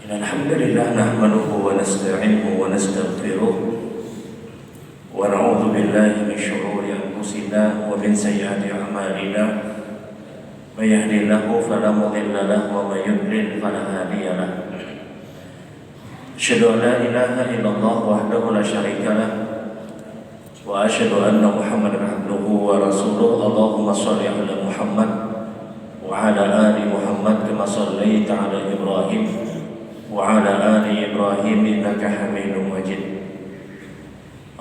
الحمد لله نحمده ونستعينه ونستغفره ونعوذ بالله من شرور أنفسنا ومن سيئات أعمالنا من يهده الله فلا مضل له ومن يضلل فلا هادي له أشهد أن لا إله إلا الله وحده لا شريك له وأشهد أن محمدا عبده ورسوله اللهم صل على محمد وعلى آل محمد كما صليت على إبراهيم وعلى آل إبراهيم إنك حميد مجيد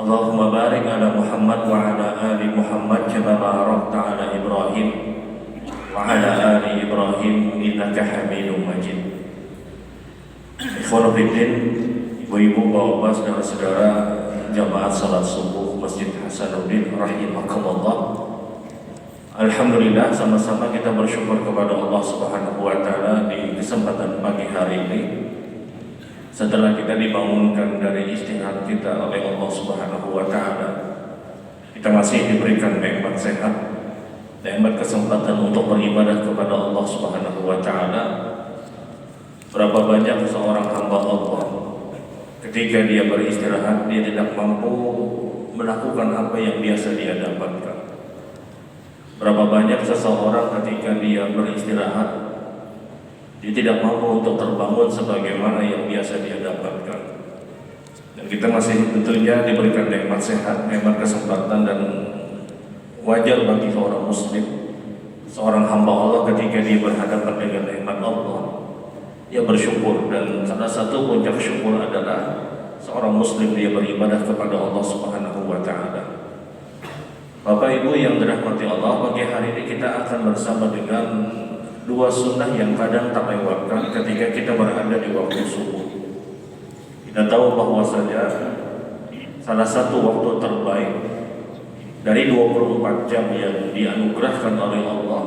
اللهم بارك على محمد وعلى آل محمد كما باركت على إبراهيم وعلى آل إبراهيم إنك حميد مجيد. Ikhwan fillah, ibu-ibu, bapak, saudara-saudara jamaah salat subuh Masjid Hasanuddin rahimakumullah. Alhamdulillah, sama-sama kita bersyukur kepada Allah Subhanahu wa taala di kesempatan pagi hari ini. Setelah kita dibangunkan dari istirahat kita oleh Allah Subhanahu wa taala, kita masih diberikan nikmat sehat, nikmat kesempatan untuk beribadah kepada Allah Subhanahu wa taala. Berapa banyak seorang hamba Allah ketika dia beristirahat dia tidak mampu melakukan apa yang biasa dia dapatkan. Berapa banyak seseorang ketika dia beristirahat dia tidak mampu untuk terbangun sebagaimana yang biasa dia dapatkan. Dan kita masih tentunya diberikan nikmat sehat, nikmat kesempatan, dan wajar bagi seorang muslim, seorang hamba Allah ketika dia berhadapan dengan nikmat Allah, dia bersyukur. Dan salah satu puncak syukur adalah seorang muslim dia beribadah kepada Allah Subhanahu wa taala. Bapak Ibu yang dirahmati Allah, pagi hari ini kita akan bersama dengan dua sunnah yang kadang tak lewatkan ketika kita berada di waktu subuh. Kita tahu bahwasanya salah satu waktu terbaik dari 24 jam yang dianugerahkan oleh Allah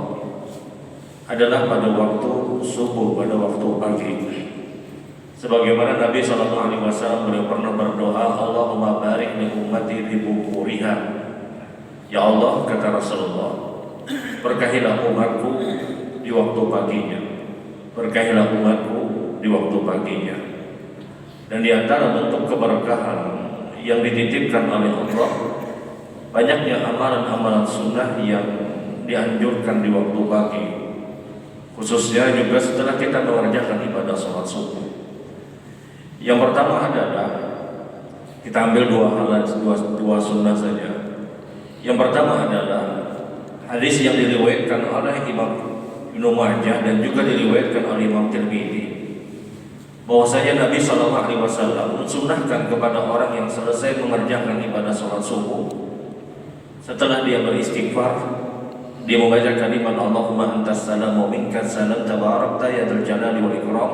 adalah pada waktu subuh, pada waktu pagi. Sebagaimana Nabi SAW beliau pernah berdoa, Allahumma barik li ummati fi bukuriha. Ya Allah, kata Rasulullah, berkahilah umatku di waktu paginya, berkahilah umatku di waktu paginya. Dan di antara bentuk keberkahan yang dititipkan oleh Allah, banyaknya amalan-amalan sunnah yang dianjurkan di waktu pagi, khususnya juga setelah kita mengerjakan ibadah sholat subuh. Yang pertama adalah kita ambil dua sunnah saja. Yang pertama adalah hadis yang diriwayatkan oleh Imam Ibnu Majah dan juga diriwayatkan oleh Imam Tirmidzi, bahwasanya Nabi SAW mensunnahkan kepada orang yang selesai mengerjakan ibadah sholat subuh, setelah dia beristighfar, dia membaca kalimat Allahumma antas salam wa minkas salam tabarakta ya dzal jalali wal ikram.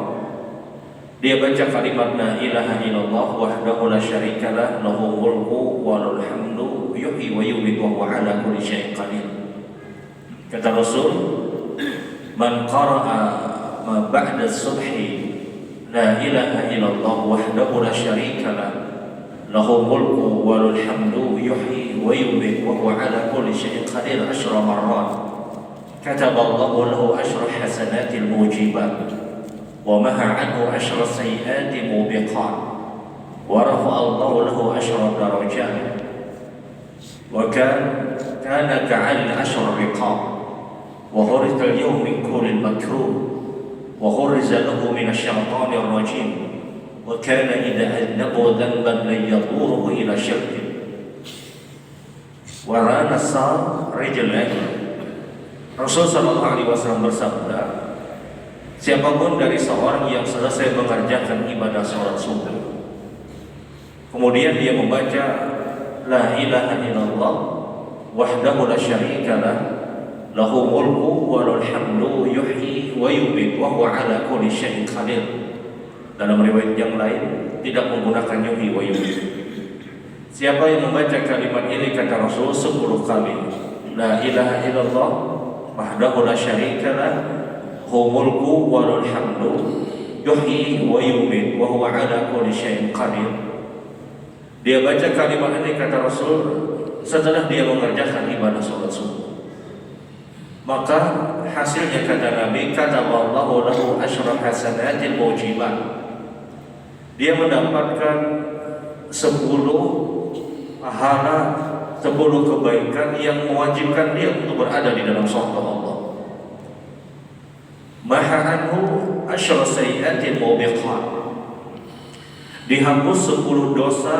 Dia baca kalimat la ilaha illallah wahdahu la syarika lah lahu mulku wa lahul hamdu yuhyi wa yumiitu wa huwa ala kulli syai'in qadir. Kata Rasul, man qara'a ma ba'da subhi la ilaha illallah wahdahu la syarika lah lahu mulku wa lahul hamdu yuhyi wa yumiitu wa huwa ala kulli syai'in qadir 10 marrat, kataballahu lahu 10 hasanatil mujibat wa maha anhu 10 sayyi'ati mubiqat wa rafa'a Allahu lahu 10 darajat wa kana ka'al 10 riqab wa khurija al-yawm min kulli makruh wa khurija lahu min asy-syaitani ar-rajim wa kana idza adnaba dhanban la yaduruhu ila syirki wa rana sa rijlahi. Rasul sallallahu alaihi wasallam bersabda, siapapun dari seorang yang selesai mengerjakan ibadah sholat subuh, kemudian dia membaca la ilaha illallah wahdahu la syarika lah lahu mulku wa lahul hamdu yuhyi wa yumiitu wa huwa ala kulli syai'in qadir. Dalam riwayat yang lain tidak menggunakan yuhyi wa yumiitu. Siapa yang membaca kalimat ini, kata Rasul, 10 kali, la ilaha illallah wahdahu la syarika lah lahu mulku wa lahul hamdu yuhyi wa yumiitu wa huwa ala kulli syai'in qadir. Dia baca kalimat ini, kata Rasul, setelah dia mengerjakan ibadah sholat subuh, maka hasilnya, kata Nabi, kataballahu lahu 10 hasanatil mujibat, dia mendapatkan 10 pahala, 10 kebaikan yang mewajibkan dia untuk berada di dalam surga Allah. Maha anhu asyra sayyi'atin mubiqat, dihapus 10 dosa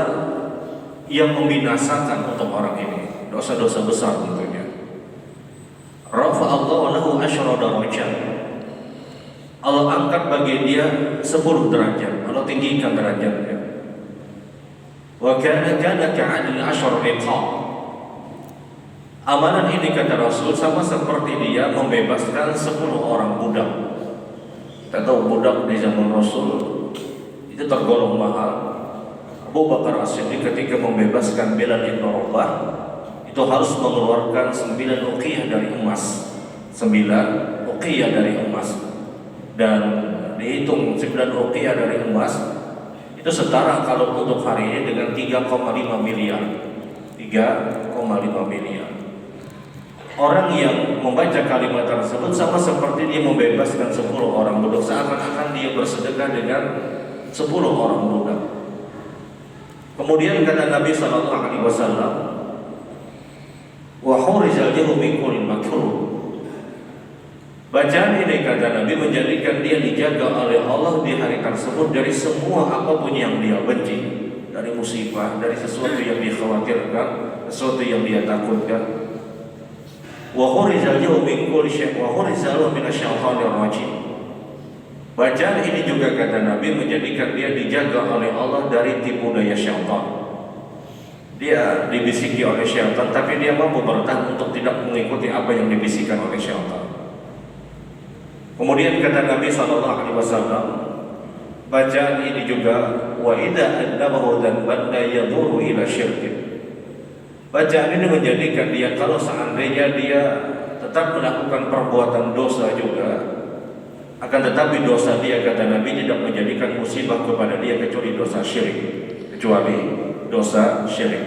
yang membinasakan untuk orang ini, dosa-dosa besar tentunya. Rafa Allah lahu asyra darajat, Allah angkat bagi dia 10 derajat, Allah tinggikan derajatnya. Wa kana ka'adil asyra riqab, amalan ini kata Rasul sama seperti dia membebaskan 10 orang budak. Kita tahu budak di zaman Rasul itu tergolong mahal. Abu Bakar As-Siddiq ketika membebaskan Bilal bin Rabah itu harus mengeluarkan 9 uqiyah dari emas, 9 uqiyah dari emas, dan dihitung 9 uqiyah dari emas itu setara kalau untuk hari ini dengan 3,5 miliar. 3,5 miliar. Orang yang membaca kalimat tersebut sama seperti dia membebaskan 10 orang budak, seakan-akan dia bersedekah dengan 10 orang budak. Kemudian kata Nabi SAW, wa hurizal jahu min kulli makruh. Bacaan ini kata Nabi menjadikan dia dijaga oleh Allah di hari tersebut dari semua apapun yang dia benci, dari musibah, dari sesuatu yang dikhawatirkan, sesuatu yang dia takutkan. Wa hurizal jahu min kulli syai' wa hurizal min asy-syaithanir rajim. Bacaan ini juga kata Nabi menjadikan dia dijaga oleh Allah dari tipu daya syaitan. Dia dibisiki oleh syaitan, tapi dia mampu bertahan untuk tidak mengikuti apa yang dibisikkan oleh syaitan. Kemudian kata Nabi SAW, bacaan ini juga wa idza adnabahu dzanban la yadhuru ila syirkin. Bacaan ini menjadikan dia kalau seandainya dia tetap melakukan perbuatan dosa juga, akan tetapi dosa dia kata Nabi tidak menjadikan musibah kepada dia kecuali dosa syirik.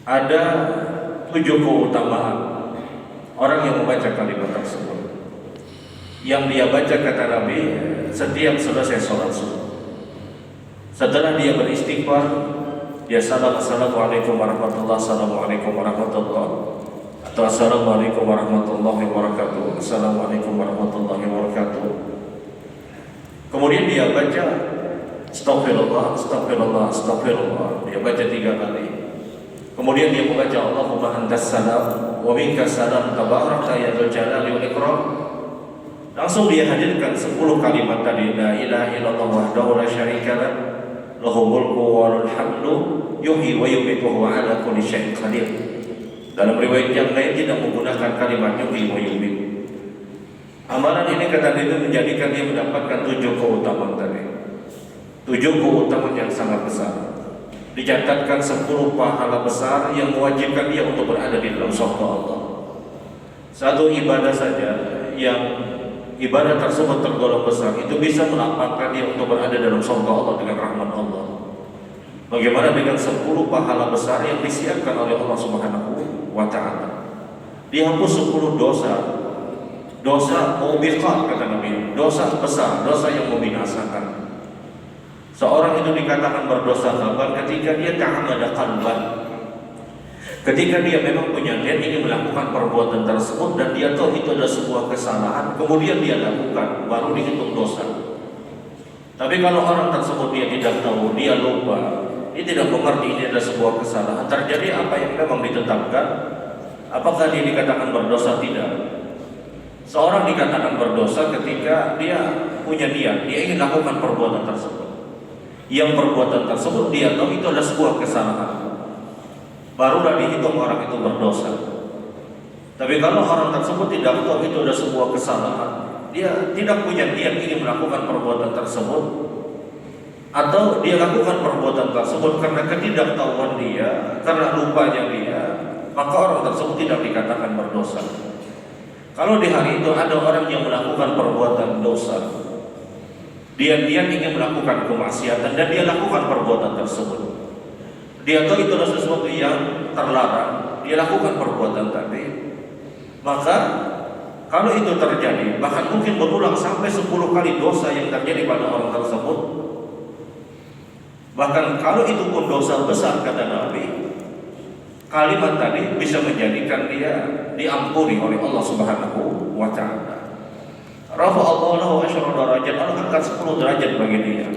Ada 7 keutamaan orang yang membaca kalimat tersebut. Yang dia baca kata Nabi setiap selesai sholat subuh. Setelah dia beristighfar, dia assalamualaikum warahmatullahi assalamualaikum warahmatullahi, atau assalamualaikum warahmatullahi wabarakatuh, assalamualaikum warahmatullahi wabarakatuh. Kemudian dia baca astagfirullah, astagfirullah, astagfirullah. Dia baca 3 kali. Kemudian dia membaca Allahumma antas salam wa minkas salam tabarakta ya dzal jalali wal ikram. Langsung dia hadirkan 10 kalimat tadi, la ilaha illallah wahdahu la syarika lah, lahul mulku wa lahul hamdu yuhyi wa yumiitu wa huwa ala kulli syai'in qadir. Dalam riwayat yang lain tidak menggunakan kalimat yuhyi wa yumiitu. Amalan ini kata Nabi menjadikan dia mendapatkan 7 keutamaan tadi. 7 keutamaan yang sangat besar. Dicatatkan 10 pahala besar yang mewajibkan dia untuk berada di dalam surga Allah. Satu ibadah saja yang ibadah tersebut tergolong besar itu bisa melapangkan dia untuk berada dalam surga Allah dengan rahmat Allah. Bagaimana dengan 10 pahala besar yang disiapkan oleh Allah Subhanahu wa ta'ala? Dihapus 10 dosa. Dosa mubiqat kata Nabi, dosa besar, dosa yang membinasakan. Seorang itu dikatakan berdosa kapan? Ketika dia ta'amada qalban, ketika dia memang punya niat ingin melakukan perbuatan tersebut dan dia tahu itu adalah sebuah kesalahan, kemudian dia lakukan, baru dihitung dosa. Tapi kalau orang tersebut dia tidak tahu, dia lupa, dia tidak mengerti ini adalah sebuah kesalahan, terjadi apa yang memang ditetapkan, apakah dia dikatakan berdosa? Tidak. Seorang dikatakan berdosa ketika dia punya niat, dia ingin lakukan perbuatan tersebut. Yang perbuatan tersebut dia tahu itu adalah sebuah kesalahan, barulah dihitung orang itu berdosa. Tapi kalau orang tersebut tidak tahu itu adalah sebuah kesalahan, dia tidak punya niat ingin melakukan perbuatan tersebut, atau dia lakukan perbuatan tersebut karena ketidaktahuan dia, karena lupanya dia, maka orang tersebut tidak dikatakan berdosa. Kalau di hari itu ada orang yang melakukan perbuatan dosa, dia ingin melakukan kemaksiatan dan dia lakukan perbuatan tersebut, dia tahu itu adalah sesuatu yang terlarang, dia lakukan perbuatan tadi, maka kalau itu terjadi, bahkan mungkin berulang sampai 10 kali dosa yang terjadi pada orang tersebut, Bahkan kalau itu pun dosa besar kata Nabi, kalimat tadi bisa menjadikan dia diampuni oleh Allah Subhanahu wa taala. Rafa'allahu lahu asyra darajat, Allah angkat 10 derajat bagi dia.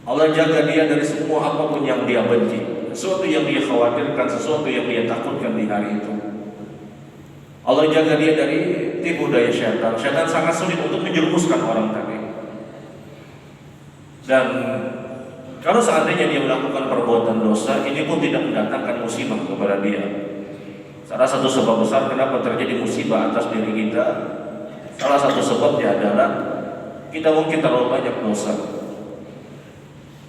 Allah jaga dia dari semua apapun yang dia benci, sesuatu yang dia khawatirkan, sesuatu yang dia takutkan di hari itu. Allah jaga dia dari tipu daya syaitan. Syaitan sangat sulit untuk menjerumuskan orang tadi. Dan kalau seandainya dia melakukan perbuatan dosa, ini pun tidak mendatangkan musibah kepada dia. Salah satu sebab besar kenapa terjadi musibah atas diri kita, salah satu sebabnya adalah kita mungkin terlalu banyak dosa.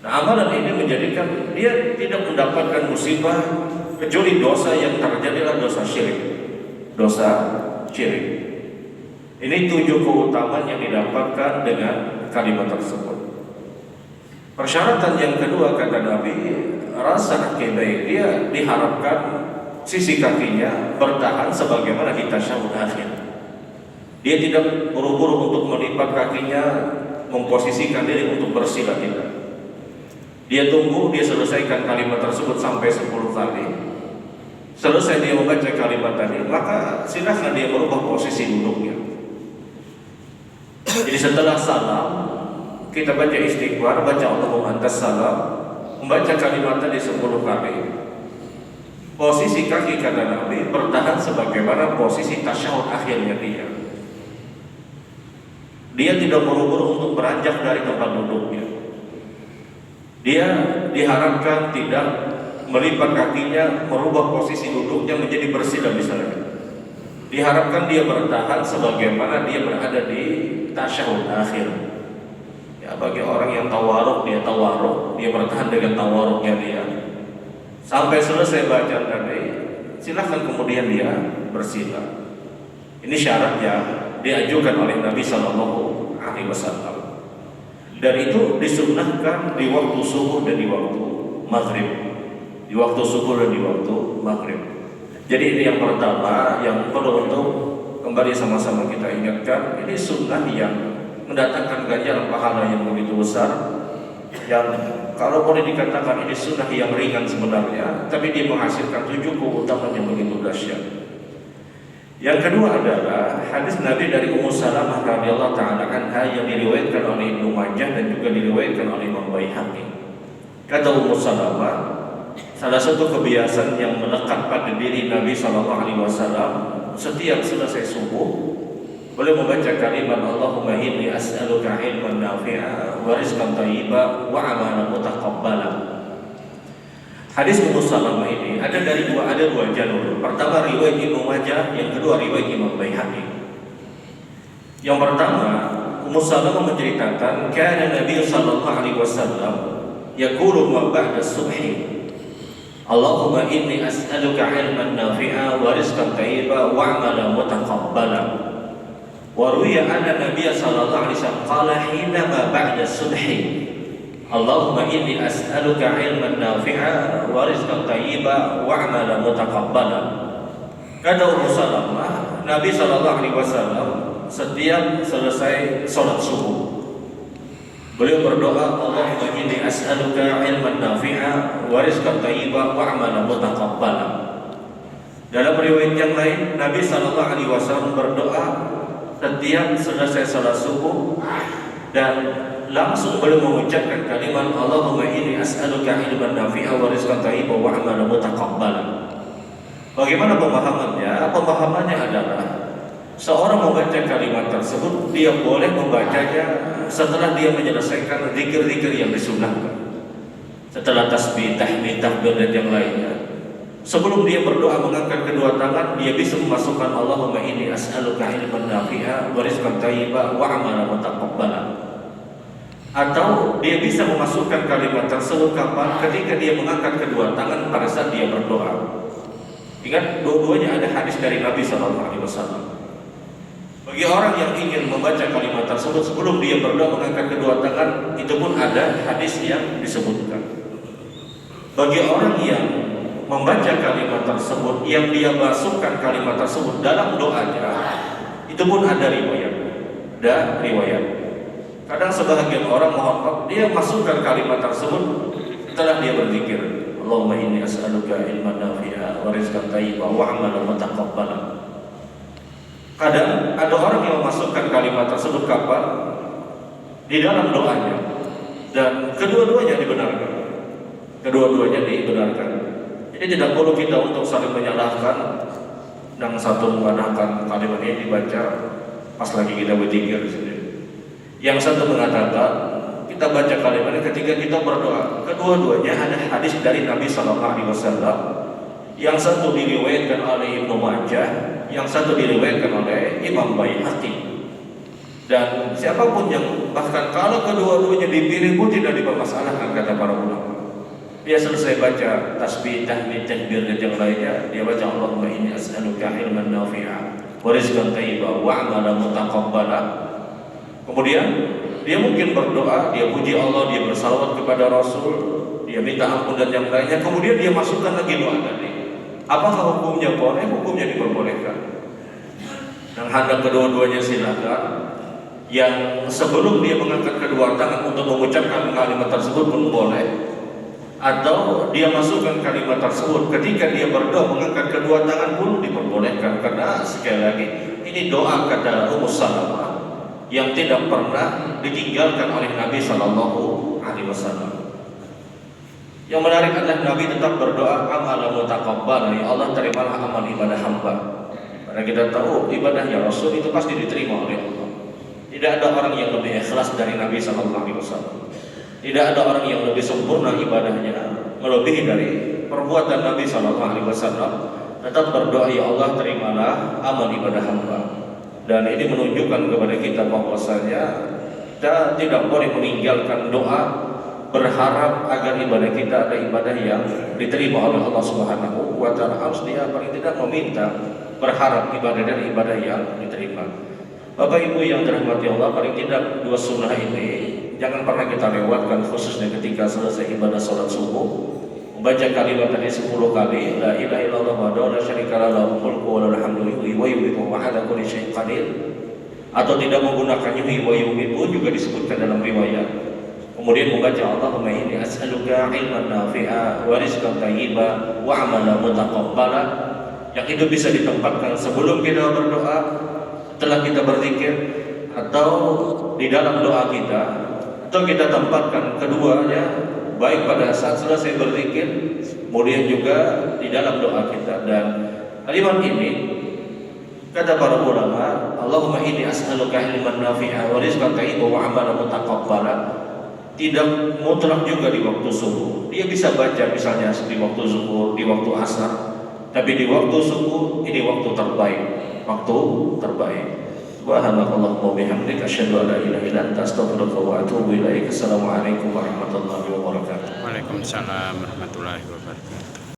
Nah, amalan ini menjadikan dia tidak mendapatkan musibah kecuali dosa yang terjadilah dosa syirik. Dosa syirik. Ini 7 keutamaan yang didapatkan dengan kalimat tersebut. Persyaratan yang kedua kata Nabi, rasa akibai, dia diharapkan sisi kakinya bertahan sebagaimana di tasyahud akhir. Dia tidak buru-buru untuk melipat kakinya, memposisikan diri untuk bersila, tidak. Dia tunggu, dia selesaikan kalimat tersebut sampai 10 kali. Selesai dia membaca kalimat tadi, maka silahkan dia merubah posisi duduknya. Jadi setelah salam, kita baca istighfar, baca Allahumma antas salam, membaca kalimat tadi 10 kali. Posisi kaki kata Nabi bertahan sebagaimana posisi tasyahud akhirnya dia. Dia tidak buru-buru untuk beranjak dari tempat duduknya. Dia diharapkan tidak melipat kakinya, merubah posisi duduknya menjadi bersila misalnya. Diharapkan dia bertahan sebagaimana dia berada di tasyahud akhir. Ya, bagi orang yang tawaruk, dia bertahan dengan tawaruknya dia sampai selesai bacaan tadi, silahkan kemudian dia bersila. Ini syarat yang diajukan oleh Nabi Sallallahu Alaihi Wasallam. Dan itu disunnahkan di waktu subuh dan di waktu maghrib. Di waktu subuh dan di waktu maghrib. Jadi ini yang pertama yang perlu untuk kembali sama-sama kita ingatkan. Ini sunnah yang mendatangkan ganjaran pahala yang begitu besar, yang kalau boleh dikatakan ini sunnah yang ringan sebenarnya, tapi dia menghasilkan 7 keutamaan yang begitu dahsyat. Yang kedua adalah hadis Nabi dari Ummu Salamah radhiyallahu ta'ala anha yang diriwayatkan oleh Ibnu Majah dan juga diriwayatkan oleh Imam Baihaqi. Kata Ummu Salamah, salah satu kebiasaan yang melekat pada diri Nabi sallallahu alaihi wasallam setiap selesai subuh boleh membaca kalimat Allahumma inni as'aluka ilman nafi'a wa rizqan thayyiban wa amalan mutaqabbalan. Hadis Ummu Salamah ini ada dua jalur. Pertama riwayat Ibnu Majah, yang kedua riwayat Imam Baihaqi. Yang pertama, Ummu Salamah menceritakan kana Nabi sallallahu alaihi wasallam yaqulu ma ba'da subhi Allahumma inni as'aluka ilman nafi'a wa rizqan thayyiban wa amalan mutaqabbalan. Wa ruwiya anna Nabiy sallallahu alaihi wasallam qala hina ma ba'da subhi Allahumma inni as'aluka ilman nafi'a wa rizqan thayyiban wa amalan mutaqabbalan. Kata Ummu Salamah, Nabi sallallahu alaihi wasallam setiap selesai salat subuh beliau berdoa, Allahumma inni as'aluka ilman nafi'a wa rizqan thayyiban wa amalan mutaqabbalan. Dalam riwayat yang lain, Nabi sallallahu alaihi wasallam berdoa setiap selesai salat subuh dan langsung beliau mengucapkan kalimat Allahumma inni as'aluka ilman nafi'a wa rizqan thayyiban wa amalan mutaqabbalan. Bagaimana pemahamannya? Pemahamannya adalah seorang membaca kalimat tersebut, dia boleh membacanya setelah dia menyelesaikan zikir-zikir yang disunnahkan, setelah tasbih, tahmid, takbir dan yang lainnya. Sebelum dia berdoa mengangkat kedua tangan, dia bisa memasukkan Allahumma inni as'aluka ilman nafi'a wa rizqan thayyiban wa amalan mutaqabbalan. Atau dia bisa memasukkan kalimat tersebut kapan? Ketika dia mengangkat kedua tangan pada saat dia berdoa. Ingat, dua-duanya ada hadis dari Nabi SAW. Bagi orang yang ingin membaca kalimat tersebut sebelum dia berdoa mengangkat kedua tangan, itu pun ada hadis yang disebutkan. Bagi orang yang membaca kalimat tersebut, yang dia masukkan kalimat tersebut dalam doanya, itu pun ada riwayat. Kadang sebahagian orang mohon maaf, dia masukkan kalimat tersebut setelah dia berzikir. Allahumma inni as'aluka ilman nafi'a wa rizqan thayyiban wa 'amalan mutaqabbalan. Kadang ada orang yang memasukkan kalimat tersebut kapan? Di dalam doanya. Dan kedua-duanya dibenarkan. Kedua-duanya dibenarkan. Jadi tidak perlu kita untuk saling menyalahkan. Yang satu menggunakan kalimat ini dibaca pas lagi kita berzikir di sini. Yang satu mengatakan kita baca kalimat ini ketika kita berdoa. Kedua-duanya ada hadis dari Nabi Sallallahu Alaihi Wasallam. Yang satu diriwayatkan oleh Ibnu Majah, yang satu diriwayatkan oleh Imam Baihaqi. Dan siapapun yang bahkan kalau kedua-duanya dipilih pun tidak dipermasalahkan kata para ulama. Dia selesai baca tasbih, tahmid, takbir dan yang lainnya, dia baca Allahumma inni as'aluka ilman nafi'a wa rizqan thayyiban wa 'amalan mutaqabbalan. Kemudian dia mungkin berdoa, dia puji Allah, dia bersalawat kepada Rasul, dia minta ampun dan yang lainnya. Kemudian dia masukkan lagi doa tadi. Apakah hukumnya boleh? Hukumnya diperbolehkan. Dan hendak kedua-duanya silakan. Yang sebelum dia mengangkat kedua tangan untuk mengucapkan kalimat tersebut pun boleh. Atau dia masukkan kalimat tersebut ketika dia berdoa mengangkat kedua tangan pun diperbolehkan. Karena sekali lagi ini doa kata Ummu Salamah yang tidak pernah ditinggalkan oleh Nabi Sallallahu Alaihi Wasallam. Yang menarik adalah Nabi tetap berdoa amalan mutaqabbal, ya Allah terimalah amal ibadah hamba. Karena kita tahu ibadahnya Rasul itu pasti diterima oleh Allah. Tidak ada orang yang lebih ikhlas dari Nabi Sallallahu Alaihi Wasallam. Tidak ada orang yang lebih sempurna ibadahnya melebihi dari perbuatan Nabi Sallallahu Alaihi Wasallam. Tetap berdoa, ya Allah terimalah amal ibadah hamba. Dan ini menunjukkan kepada kita bahwasanya kita tidak boleh meninggalkan doa berharap agar ibadah kita ada ibadah yang diterima oleh Allah Subhanahu wa Ta'ala. Harus dia paling tidak meminta, berharap ibadah dan ibadah yang diterima. Bapak Ibu yang dirahmati Allah, paling tidak dua sunnah ini jangan pernah kita lewatkan, khususnya ketika selesai ibadah sholat subuh. Membaca kalimat tadi 10 kali, la ilaha illallah wahdahu la syarika lahu mulku wa lahul hamdu yuhyi wa yumiitu wa ala kulli syai'in qadir. Atau tidak menggunakan yuhyi wa yumiitu juga disebutkan dalam riwayat. Kemudian membaca Allahumma inni as'aluka ilman nafi'a wa rizqan thayyiban wa 'amalan mutaqabbalan. Yang itu bisa ditempatkan sebelum kita berdoa, setelah kita berzikir, atau di dalam doa kita, atau kita tempatkan keduanya baik pada saat selesai berzikir, kemudian juga di dalam doa kita. Dan kalimat ini kata para ulama, Allahumma inni as'aluka ilman nafi'a wa rizqan thayyiban wa 'amalan mutaqabbalan, tidak mutlak juga di waktu subuh. Dia bisa baca misalnya di waktu zuhur, di waktu asar, tapi di waktu subuh ini waktu terbaik, waktu terbaik. Subhanakallahumma wa bihamdika asyhadu an la ilaha illa anta astaghfiruka wa atubu ilaik. Assalamualaikum warahmatullahi wabarakatuh. Waalaikumsalam warahmatullahi wabarakatuh.